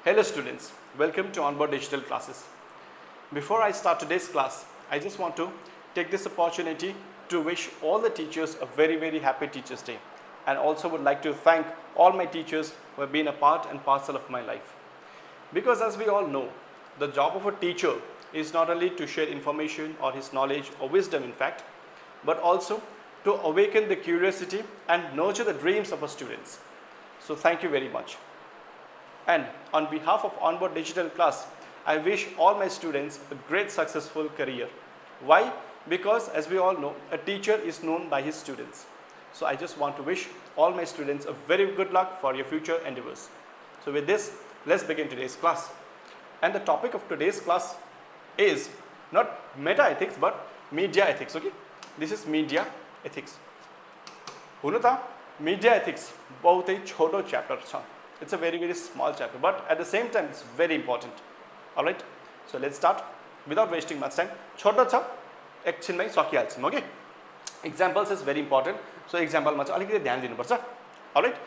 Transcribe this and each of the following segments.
Hello students, welcome to Onboard Digital Classes. Before I start today's class, I just want to take this opportunity to wish all the teachers a very happy Teachers Day, and also would like to thank all my teachers who have been a part and parcel of my life. Because as we all know, the job of a teacher is not only to share information or his knowledge or wisdom in fact, but also to awaken the curiosity and nurture the dreams of our students. So thank you very much. And on behalf of Onboard Digital Class, I wish all my students a great successful career. Why? Because as we all know, a teacher is known by his students. So I just want to wish all my students a very good luck for your future endeavors. So with this, let's begin today's class. And the topic of today's class is not meta ethics but media ethics. Okay, this is media ethics. हुनु त media ethics बहुतै छोटो chapter छ. It's a very small chapter, but at the same time it's very important. All right, so let's start without wasting much time. छोटो छ, एकछिनमै सकिहाल्छौँ. Okay, examples is very important. So example मा चाहिँ अलिकति ध्यान दिनुपर्छ. All right,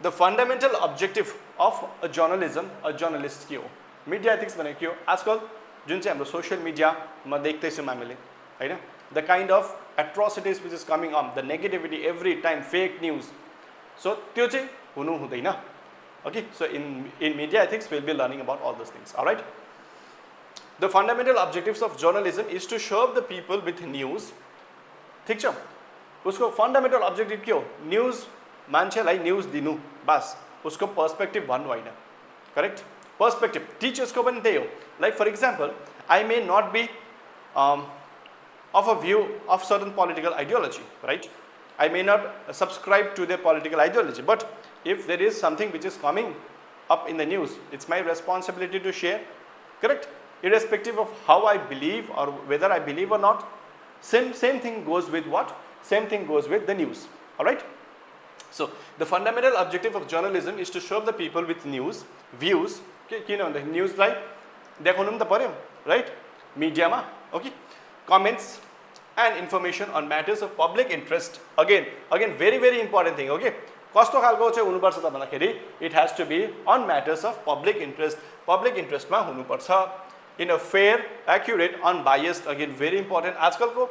the fundamental objective of a journalist के हो? Media ethics भनेको के हो? आजकल जुन चाहिँ हाम्रो सोशल मिडियामा देख्दैछौँ हामीले, हैन, the kind of atrocities which is coming on, the negativity every time, fake news. So त्यो चाहिँ हुनु हुँदैन. Okay, so in media ethics we'll be learning about all those things. All right, the fundamental objectives of journalism is to serve the people with news. ठीक छ, उसको fundamental objective के हो? News, मान्छेलाई news दिनु, बस उसको perspective भन्नु हैन. Correct? Perspective. Teachers को पनि त्यही हो. Like for example, I may not be of a view of certain political ideology, right? I may not subscribe to their political ideology, but if there is something which is coming up in the news, it's my responsibility to share. Correct? Irrespective of how I believe or whether I believe or not, same thing goes with what? Same thing goes with the news. All right? So the fundamental objective of journalism is to serve the people with news, views. Okay, the news like देखाउनु त पर्यो, right? Media ma, okay? Comments and information on matters of public interest. Again very important thing. Okay, कस्तो खालको चाहिँ हुनुपर्छ त भन्दाखेरि it has to be on matters of public interest. Public interest मा हुनुपर्छ, in a fair, accurate, unbiased. Again very important. आजकलको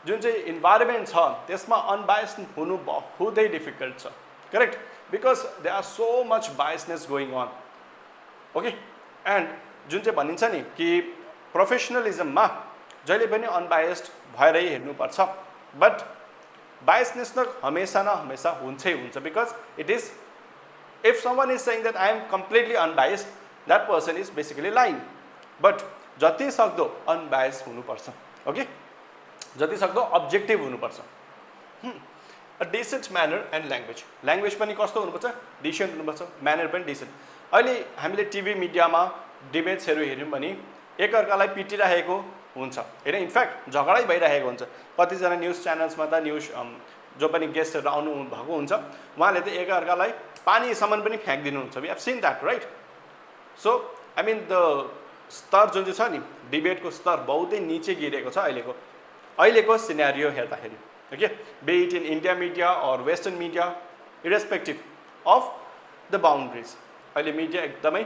जुन चाहिँ environment छ त्यसमा unbiased हुनु बहुतै difficult छ. Correct? Because there are so much biasness going on. Okay, and जुन चाहिँ भनिन्छ नि कि professionalism मा जहिले पनि unbiased भएरै हेर्नुपर्छ, but biasness त हमेशा न हमेशा हुन्छै हुन्छ. Because it is, if someone is saying that I am completely unbiased, that person is basically lying. But जति सक्दो unbiased हुनुपर्छ. Okay, जति सक्दो objective हुनुपर्छ. A decent manner and language. Language पनि कस्तो हुनुपर्छ? Decent हुनुपर्छ. Manner पनि decent. अहिले हामीले टिभी मिडियामा डिबेट्सहरू हेर्यौँ भने एकअर्कालाई पिटिरहेको हुन्छ हैन. इनफ्याक्ट झगडै भइरहेको हुन्छ. कतिजना न्युज च्यानल्समा त न्युज जो पनि गेस्टहरू आउनु भएको हुन्छ उहाँले त एकअर्कालाई पानीसम्म पनि फ्याँक्दिनुहुन्छ. We have seen that, right? So I mean the स्तर जुन चाहिँ छ नि, डिबेटको स्तर बहुतै निचे गिरेको छ अहिलेको सिनेरियो हेर्दाखेरि. Okay, be it in India media or western media, irrespective of the boundaries. अहिले मिडिया एकदमै,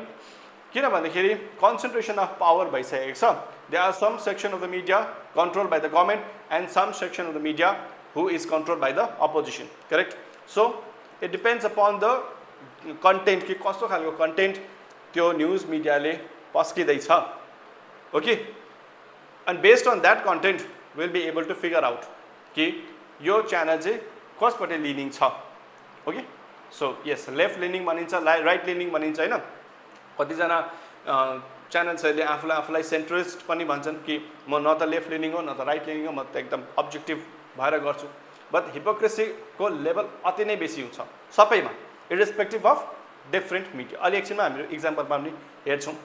किन भन्दाखेरि कन्सन्ट्रेसन अफ पावर भइसकेको छ. There are some section of the media controlled by the government and some section of the media who is controlled by the opposition. Correct? So it depends upon the content कि कस्तो खालको content त्यो news मिडियाले पस्किँदैछ. Okay, and based on that content we'll be able to figure out कि यो channel चाहिँ कसपट्टि leaning छ. Okay, so yes, left leaning भनिन्छ, right leaning भनिन्छ हैन. कतिजना च्यानल्सहरूले आफूलाई सेन्ट्रिस्ट पनि भन्छन् कि म न त लेफ्ट लिनिङ हो न त राइट लिनिङ हो, म त एकदम अब्जेक्टिभ भएर गर्छु. बट हिपोक्रेसीको लेभल अति नै बेसी हुन्छ सबैमा, इरेस्पेक्टिभ अफ डिफ्रेन्ट मिडिया. अलि एकछिनमा हामीले इक्जाम्पलमा पनि हेर्छौँ.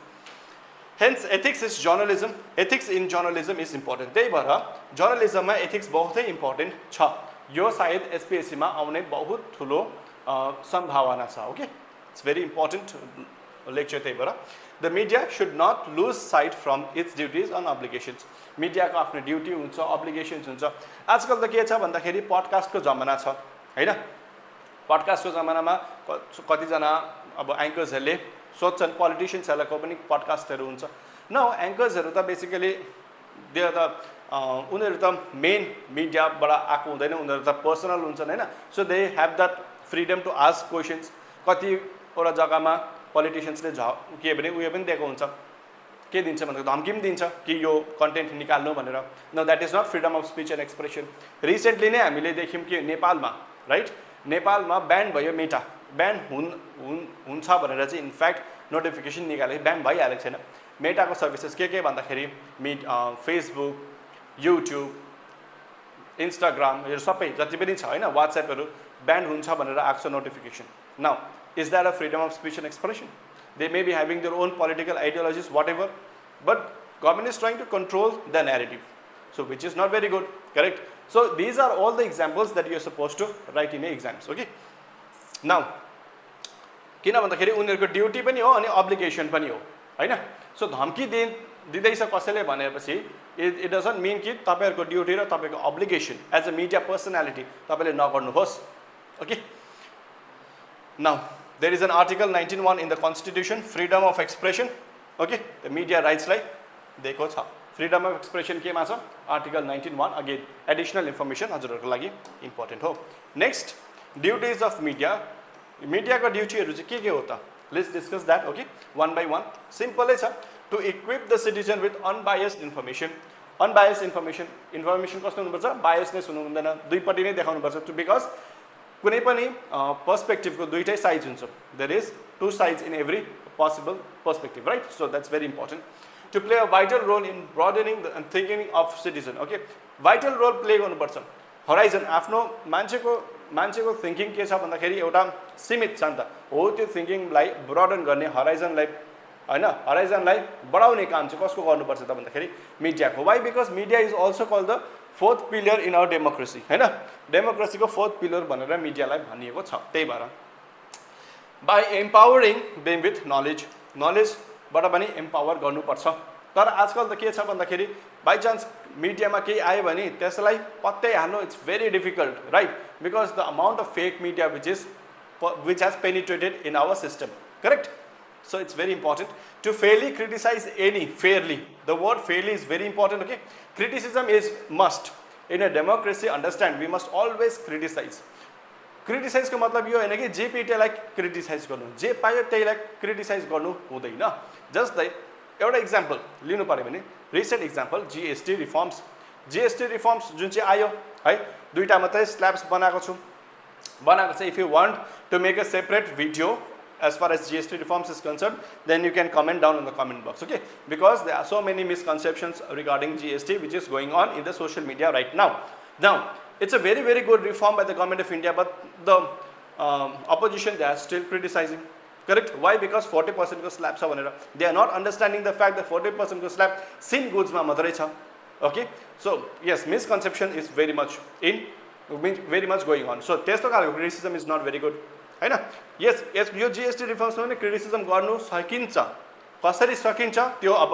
Hence ethics is journalism. Ethics in journalism is important. त्यही भएर जर्नलिजममा एथिक्स बहुतै इम्पोर्टेन्ट छ. यो सायद एसपीएससीमा आउने बहुत ठुलो सम्भावना छ. Okay, it's very important lecture. त्यही भएर the media should not lose sight from its duties and obligations. Media को आफ्नो ड्युटी हुन्छ, obligations हुन्छ. आजकल त के छ भन्दाखेरि पडकास्टको जमाना छ हैन. पडकास्टको जमानामा कतिजना अब एङ्कर्सहरूले सोध्छन् पोलिटिशियन्सहरुको पनि पडकास्टहरु हुन्छ नाउ एंकर्सहरु त बेसिकली दे आर द उनीहरु त मेन मिडियाबाट आएको हुँदैन उनीहरु त पर्सनल हुन्छन् हैन so they have that freedom to ask questions कति वटा जग्गामा पोलिटिशियन्सले के भने उयो पनि दिएको हुन्छ के दिन्छ भन्दा धम्की पनि दिन्छ कि यो कन्टेन्ट निकाल्नु भनेर know that is not freedom of speech and expression recently नै हामीले देख्यौं कि नेपालमा राइट नेपालमा ब्यान भयो मेटा ब्यान हुन्छ भनेर चाहिँ इनफ्याक्ट नोटिफिकेसन निकाले ब्यान भइहालेको छैन मेटाको सर्भिसेस के भन्दाखेरि फेसबुक युट्युब इन्स्टाग्राम यो सबै जति पनि छ हैन व्हाट्सएपहरु ब्यान हुन्छ भनेर आएको छ notification now is that a freedom of speech and expression they may be having their own political ideologies whatever but government is trying to control the narrative so which is not very good correct so these are all the examples that you are supposed to write in exams okay now किन भन्दाखेरि उनीहरुको duty पनि हो अनि obligation पनि हो हैन so धम्की दिदैछ कसैले भनेपछि इट डजन्ट मीन कि तपाईहरुको ड्युटी र तपाईको obligation as a media personality तपाईले नगर्नुहोस् okay now there is an article 19(1) in the constitution freedom of expression okay the media rights like देखो छ freedom of expression के मा छ article 19(1) again additional information हजुरहरुको लागि important हो next duties of media को ड्युटीहरु चाहिँ के हो त let's discuss that okay one by one simple छ to equip the citizen with unbiased information information कस्तो हुनुपर्छ biasness हुनु हुँदैन दुईपट्टि नै देखाउनु पर्छ because कुनै पनि पर्सपेक्टिभको दुईटै साइड्स हुन्छ there is two sides in every possible perspective right so that's very important to play a vital role in broadening the thinking of citizen okay vital role play गर्नुपर्छ हराइजन आफ्नो मान्छेको thinking के छ भन्दाखेरि एउटा सीमित छ नि त हो त्यो थिङ्किङलाई ब्रोडन गर्ने हराइजनलाई हैन हराइजनलाई बढाउने काम चाहिँ कसको गर्नुपर्छ त भन्दाखेरि मिडियाको why because media is also called the fourth pillar in our democracy हैन डेमोक्रेसीको फोर्थ पिलर भनेर मिडियालाई भनिएको छ त्यही भएर बाइ एम्पावरिङ देम विथ नलेजबाट पनि एम्पावर गर्नुपर्छ तर आजकल त के छ भन्दाखेरि बाइ चान्स मिडियामा केही आयो भने त्यसलाई पत्तै हाल्नु it's very difficult right because the amount of fake media which has penetrated in our system correct so it's very important to fairly criticize fairly the word fairly is very important okay criticism is must in a democracy understand we must always criticize को मतलब यो हैन कि जे पिटेलाई criticise गर्नु जे पायो त्यहीलाई criticise गर्नु हुँदैन जस्तै एउटा एक्जाम्पल लिनु पर्यो भने रिसेन्ट एक्जाम्पल जीएसटी रिफर्म्स जुन चाहिँ आयो है दुईटा मात्रै स्ल्याब्स बनाएको छ if you want to make a separate video as far as GST reforms is concerned then you can comment down in the comment box okay because there are so many misconceptions regarding GST which is going on in the social media right now it's a very very good reform by the government of India but the opposition they are still criticizing correct why because 40% ko slab cha bhanera they are not understanding the fact that 40% ko slab sin goods ma matrai cha okay so yes misconception is very much going on so testo खालको criticism is not very good हैन yes यो GST reforms मा पनि criticism गर्नु सकिन्छ कसरी सकिन्छ त्यो अब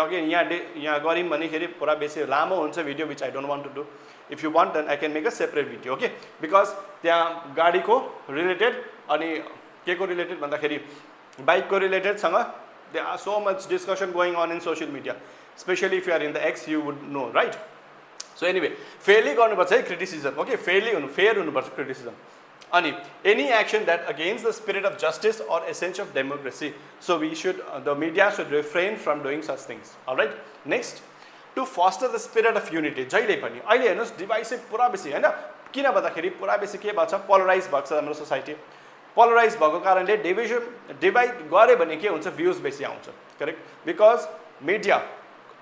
अगेन यहाँ गरिम भन्दाखेरि पुरा बेसी लामो हुन्छ video which I don't want to do if you want then I can make a separate video okay because त्यहाँ गाडीको रिलेटेड अनि के को रिलेटेड भन्दाखेरि बाइकको रिलेटेड सँग there are so much discussion going on in social media especially if you are in the X you would know right so anyway fairly गर्नुपर्छ है क्रिटिसिजम okay fairly fair हुनुपर्छ criticism अनि any action that against the spirit of justice or essence of democracy so we should the media should refrain from doing such things all right next to foster the spirit of unity जहिले पनि अहिले हेर्नुस् डिभाइसिभ पुरा बेसी हैन किन भन्दाखेरि पुरा बेसी के भएको छ पोलराइज भएको छ हाम्रो सोसाइटी पोलराइज भएको कारणले डिभाइड गरे भने के हुन्छ भ्यूज बेसी आउँछ करेक्ट बिकज मिडिया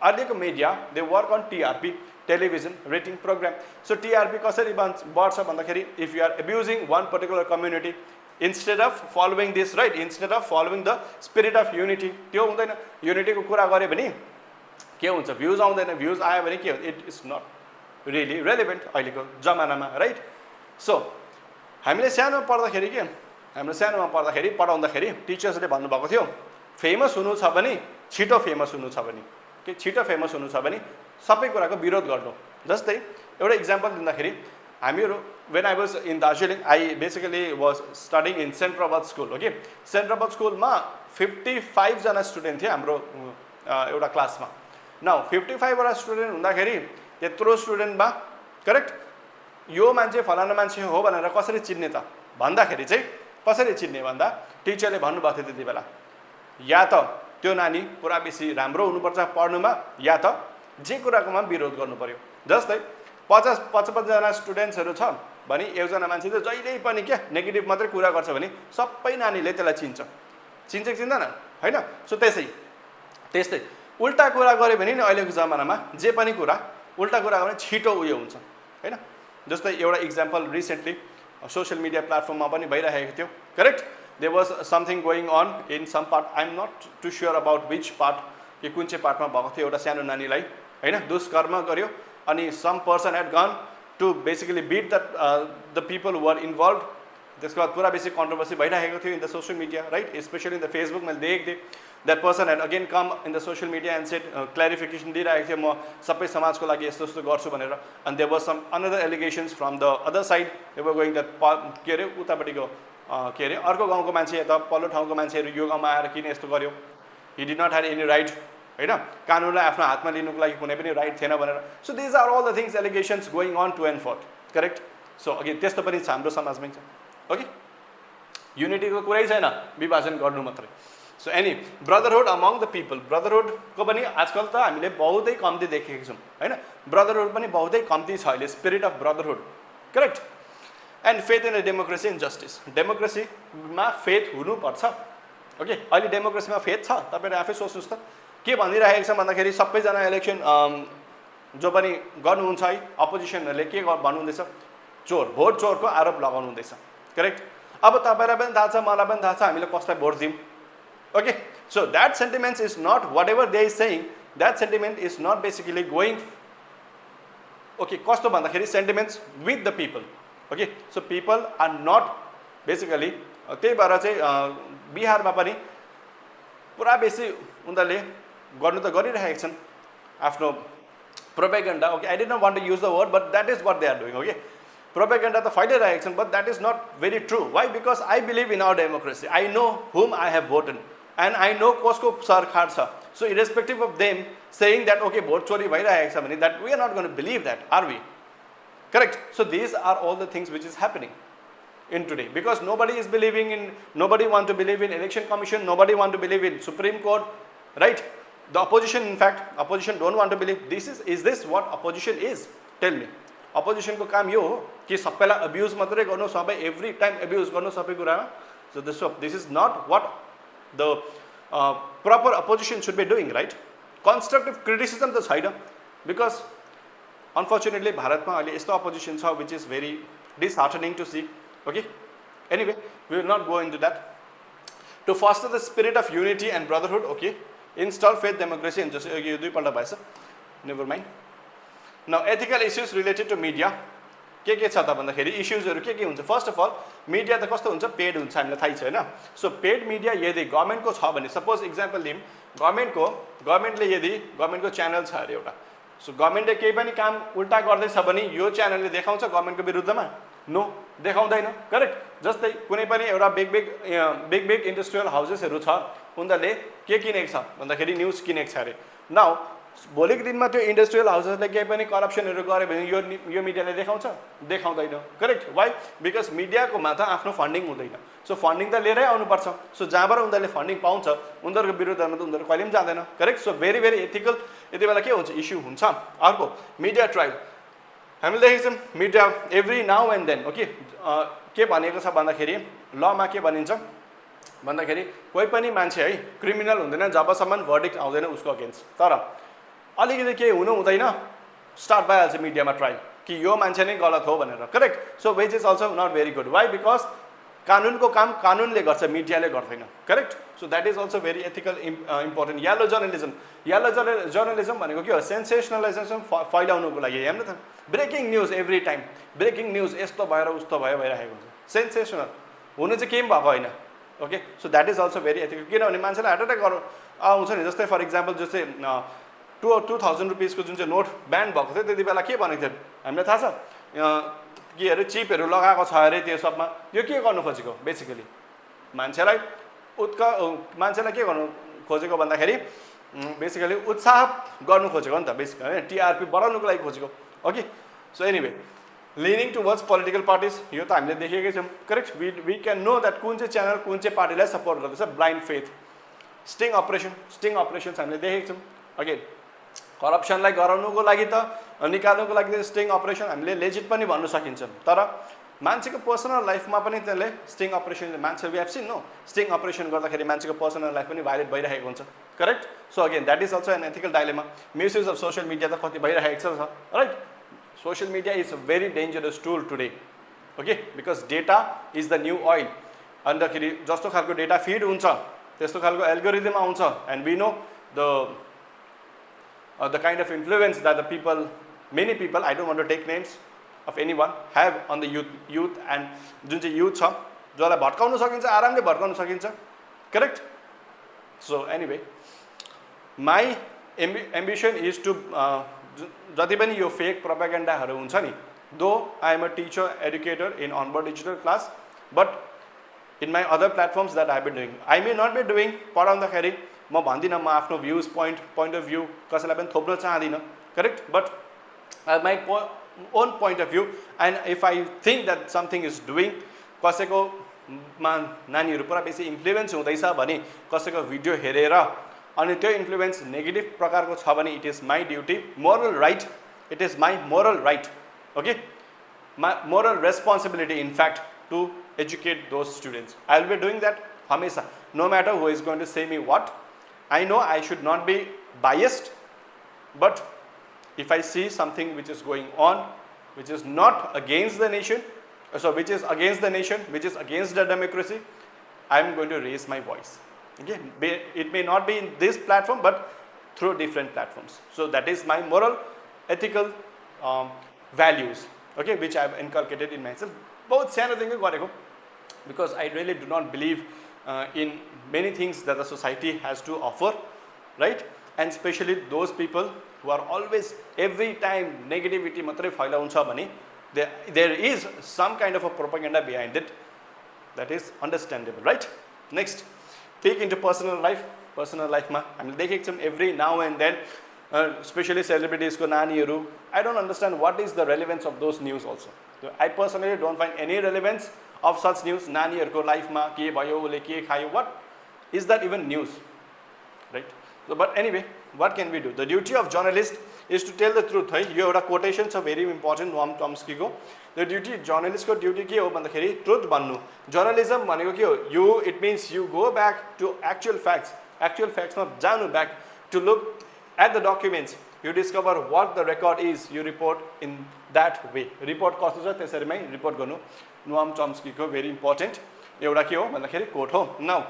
अहिलेको media they work on TRP television rating program so TRP कसरी बढ्छ भन्दाखेरि if you are abusing one particular community instead of following this right instead of following the spirit of unity त्यो हुँदैन unity को कुरा गरे भने के हुन्छ भ्यूज आउँदैन भ्यूज आयो भने के it is not really relevant अहिलेको जमानामा right so हामीले सानो पढ्दाखेरि पढाउँदाखेरि टिचर्सले भन्नु भएको थियो फेमस हुनु छ भने छिटो फेमस हुनु छ भने के छिटो फेमस हुनु छ भने सबै कुराको विरोध गर्नु जस्तै एउटा एक्जाम्पल दिँदाखेरि हामीहरू when I was in Darjeeling, I basically was studying in Centrabad school. Okay, Centrabad school मा 55 जना स्टुडेन्ट थिए हाम्रो एउटा क्लासमा. नाउ 55 वटा स्टुडेन्ट हुँदाखेरि त्यत्रो स्टुडेन्टमा करेक्ट यो मान्छे फलाना मान्छे हो भनेर कसरी चिन्ने त भन्दाखेरि चाहिँ कसरी चिन्ने भन्दा टिचरले भन्नुभएको थियो त्यति बेला या त त्यो नानी पुरा बेसी राम्रो हुनुपर्छ पढ्नुमा या त जे कुराकोमा विरोध गर्नु पर्यो. जस्तै 50-55 जना स्टुडेन्ट्सहरू छ भने एकजना मान्छे चाहिँ जहिल्यै पनि के नेगेटिभ मात्रै कुरा गर्छ भने सबै नानीले त्यसलाई चिन्छ कि चिन्दैन हैन. सो त्यस्तै उल्टा कुरा गरे भने नि अहिलेको जमानामा जे पनि कुरा उल्टा कुरा गर्ने छिटो उयो हुन्छ हैन. जस्तै एउटा इक्जाम्पल रिसेन्टली सोशल मिडिया प्लेटफर्ममा पनि भइरहेको थियो correct. There was something going on in some part, I am not too sure about which part कि कुन चाहिँ पार्टमा भएको थियो. एउटा सानो नानीलाई हैन दुष्कर्म गर्यो अनि some person had gone to basically beat the people who are involve. त्यसको बाद पुरा बेसी कन्ट्रोभर्सी भइरहेको थियो in the social media right, specially in the Facebook. मैले देखेको थिएँ that person had again come in the social media and said clarification दिइरहेको थियो म सबै समाजको लागि यस्तो यस्तो गर्छु भनेर. अनि there was some another allegations from the other side. They were going that के अरे उतापट्टिको के अरे अर्को गाउँको मान्छे या त पल्लो ठाउँको मान्छेहरू यो गाउँमा आएर किन यस्तो गर्यो, he did not had any right हैन, कानुनलाई आफ्नो हातमा लिनुको लागि कुनै पनि राइट थिएन भनेर. So these are all the things allegations going on to and forth correct. So अघि त्यस्तो पनि छ हाम्रो समाजमै छ. ओके, युनिटीको कुरै छैन, विभाजन गर्नु मात्रै. So any brotherhood among the people, ब्रदरहुडको पनि आजकल त हामीले बहुतै कम्ती देखेको छौँ हैन. ब्रदरहुड पनि बहुतै कम्ती छ अहिले, spirit of brotherhood correct. And faith in the democracy and justice, डेमोक्रेसीमा फेथ हुनुपर्छ. ओके, अहिले डेमोक्रेसीमा फेथ छ तपाईँले आफै सोच्नुहोस् त के भनिरहेको छ भन्दाखेरि सबैजना इलेक्सन जो पनि गर्नुहुन्छ है अपोजिसनहरूले के भन्नुहुँदैछ, चोर भोट चोरको आरोप लगाउनु हुँदैछ करेक्ट. अब तपाईँलाई पनि थाहा छ मलाई पनि थाहा छ हामीले कसलाई भोट दिउँ. Okay, so that sentiments is not whatever they is saying, that sentiment is not basically going okay कस्तो भन्दाखेरि sentiments with the people. Okay, so people are not basically त्यही भएर चाहिँ बिहारमा पनि पुरा बेसी उनीहरूले गर्नु त गरिरहेका छन् आफ्नो propaganda. Okay, I did not want to use the word but that is what they are doing. Okay, propaganda त फैलिरहेका छन् but that is not very true. Why? Because I believe in our democracy, I know whom I have voted and I know कसको सरकार छ. So irrespective of them saying that okay vote चोरी भइरहेको छ भने that we are not going to believe that, are we correct. So these are all the things which is happening in today because nobody is believing in, nobody want to believe in election commission, nobody want to believe in Supreme Court, right? The opposition, in fact opposition don't want to believe. Is this what opposition is? Tell me. Opposition को काम यो हो कि सबैलाई abuse मात्रै गर्नु, सबै every time abuse गर्नु सबै कुरामा. So this is not what the proper opposition should be doing, right? Constructive criticism त छैन because unfortunately भारतमा अहिले यस्तो opposition छ which is very disheartening to see. Okay, anyway we will not go into that. To foster the spirit of unity and brotherhood, okay, install faith, democracy and justice. यो दुई पल्ट भएछ, never mind. Now ethical issues related to media के छ त भन्दाखेरि इश्यूजहरू के हुन्छ. फर्स्ट अफ अल मिडिया त कस्तो हुन्छ, पेड हुन्छ, हामीलाई थाहै छ हैन. सो पेड मिडिया यदि गभर्नमेन्टको छ भने, सपोज इक्जाम्पल दिउँ गभर्नमेन्टले यदि गभर्नमेन्टको च्यानल छ अरे एउटा, सो गभर्नमेन्टले केही पनि काम उल्टा गर्दैछ भने यो च्यानलले देखाउँछ गभर्नमेन्टको विरुद्धमा? नो, देखाउँदैन करेक्ट. जस्तै कुनै पनि एउटा बिग इन्डस्ट्रियल हाउसेसहरू छ उनीहरूले के किनेको छ भन्दाखेरि न्युज किनेको छ अरे. नाउ भोलिको दिनमा त्यो इन्डस्ट्रियल हाउसेसले केही पनि करप्सनहरू गर्यो भने यो मिडियाले देखाउँदैन करेक्ट. वाइ? बिकज मिडियाकोमा त आफ्नो फन्डिङ हुँदैन. सो फन्डिङ त लिएरै आउनुपर्छ. सो जहाँबाट उनीहरूले फन्डिङ पाउँछ उनीहरूको विरुद्धमा त उनीहरू कहिले पनि जाँदैन करेक्ट. सो भेरी एथिकल यति बेला के हुन्छ, इस्यु हुन्छ. अर्को मिडिया ट्रायल हामीले देखेको छौँ. Media every now and then okay के भनेको छ भन्दाखेरि लमा के भनिन्छ भन्दाखेरि कोही पनि मान्छे है क्रिमिनल हुँदैन जबसम्म भर्डिक्ट आउँदैन उसको अगेन्स्ट. तर अलिकति केही हुनु हुँदैन स्टार्ट भइहाल्छ मिडियामा ट्रायल कि यो मान्छे नै गलत हो भनेर correct. So which is also not very good. Why? Because कानुनको काम कानुनले गर्छ, मिडियाले गर्दैन correct. So that is also very ethical important. Yellow journalism भनेको के हो, सेन्सेसनलाइजेसन फैलाउनुको लागि. हेर्नु त breaking news every time, breaking news यस्तो भएर उस्तो भइरहेको हुन्छ, सेन्सेसनल हुनु चाहिँ केही पनि भएको होइन. Okay, so that is also very ethical. किनभने मान्छेलाई हार्ट एट्याक आउँछ नि. जस्तै फर इक्जाम्पल जस्तै 2000 रुपिसको जुन चाहिँ नोट ब्यान भएको थियो त्यति बेला के भनेको थियो हामीलाई थाहा छ, केहरू चिपहरू लगाएको छ अरे त्यो सबमा यो के गर्नु खोजेको बेसिकली मान्छेलाई मान्छेलाई के गर्नु खोजेको भन्दाखेरि बेसिकली उत्साह गर्नु खोजेको नि त बेसिकली हैन टिआरपी बढाउनुको लागि खोजेको okay so anyway leaning towards political parties यो त हामीले देखेकै छौं correct we can know that कुन चाहिँ च्यानल कुन चाहिँ पार्टीलाई सपोर्ट गर्दैछ ब्लाइन्ड फेथ स्टिङ अपरेशन्स हामीले देखेका छौं अगेन करप्सनलाई गराउनुको लागि त निकाल्नुको लागि त स्टिङ अपरेसन हामीले लेजिट पनि भन्न सकिन्छ तर मान्छेको पर्सनल लाइफमा पनि त्यसले स्टिङ अपरेसन मान्छे we have seen no sting operation गर्दाखेरि मान्छेको पर्सनल लाइफ पनि भाइलेट भइरहेको हुन्छ correct so again that is also an ethical dilemma misuse of social media त कति भइरहेको छ right social media is a very dangerous tool today okay because data is the new oil अन्तखेरि जस्तो खालको डेटा फिड हुन्छ त्यस्तो खालको एल्गोरिदम आउँछ and we know the kind of influence that the people many people I don't want to take names of anyone have on the youth and जुन चाहिँ youth छ जसलाई भट्काउन सकिन्छ आरामले भट्काउन सकिन्छ correct so anyway my ambition is to जति पनि यो फेक प्रोपेगेन्डाहरू हुन्छ नि दो I am a teacher educator in onboard digital class but in my other platforms that I have been doing I may not be doing पढाउँदाखेरि म भन्दिनँ म आफ्नो भ्यूज point of view कसैलाई पनि थोप्न चाहदिनँ correct but my own point of view and if I think that something is doing कसैको नानीहरू पुरा बेसी इन्फ्लुएन्स हुँदैछ भने कसैको भिडियो हेरेर अनि त्यो इन्फ्लुएन्स नेगेटिभ प्रकारको छ भने it is my duty moral right it is my moral right okay moral responsibility in fact to educate those students I will be doing that हमेशा no matter who is going to say me what I know I should not be biased, but if I see something which is going on, which is not against the nation, which is against the nation, which is against the democracy, I am going to raise my voice. Okay, it may not be in this platform, but through different platforms. So that is my moral, ethical values. Okay, which I have inculcated in myself. Both सानो देखिको गरेको, because I really do not believe in many things that the society has to offer, right? And especially those people who are always every time negativity matrai phailauncha bhane there is some kind of a propaganda behind it that is understandable, right? Next, take into personal life ma हामीले देखेको छौं every now and then especially celebrities ko naniharu I don't understand what is the relevance of those news also. I personally don't find any relevance of such news. नानीहरुको लाइफमा के भयो उले के खायो what is that even news, right? So but anyway what can we do? The duty of journalist is to tell the truth है यो एउटा कोटेसन छ very important नोम चम्स्की को the duty journalist को duty के हो भन्दाखेरि truth भन्नु journalism भनेको के हो you it means you go back to actual facts मा जानु back to look at the documents you discover what the record is you report in that way report कस्तो छ त्यसरीमै report गर्नु नोम चम्स्की को very important एउटा के हो भन्दाखेरि कोट हो नाउ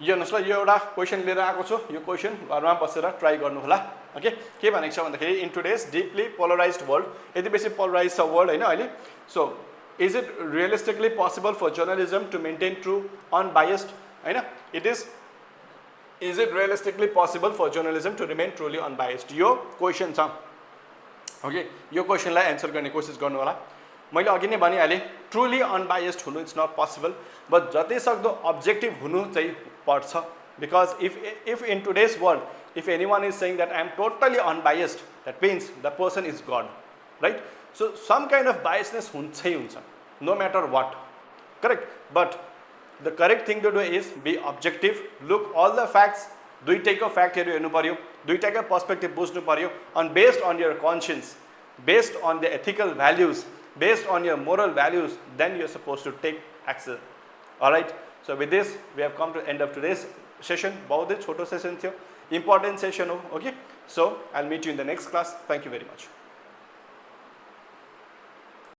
यो नस्ल यो एउटा क्वेशन लिएर आएको छु यो क्वेशन घरमा बसेर ट्राई गर्नु होला ओके के भनेको छ भन्दाखेरि in today's deeply polarised world यति बेसी पोलराइज छ वर्ल्ड हैन अहिले so is it realistically possible for journalism to maintain true unbiased हैन is it realistically possible for journalism to remain truly unbiased यो क्वेशन छ ओके यो क्वेशनलाई एन्सर गर्ने कोसिस गर्नु होला मैले अघि नै भनिहालेँ ट्रुली अनबायस्ड हुनु इट्स नट पोसिबल बट जति सक्दो अब्जेक्टिभ हुनु चाहिँ पर्छ because if in today's world if anyone is saying that I am totally unbiased that means the person is god right so some kind of biasness हुन्छै हुन्छ no matter what correct but the correct thing to do is be objective look all the facts दुईटैको फ्याक्टहरू हेर्नु पर्यो दुईटैको perspective बुझ्नु पर्यो on based on your conscience based on the ethical values based on your moral values then you're supposed to take action. All right, so with this we have come to end of today's session. बहुत ही छोटो session थियो important session हो okay so I'll meet you in the next class. Thank you very much.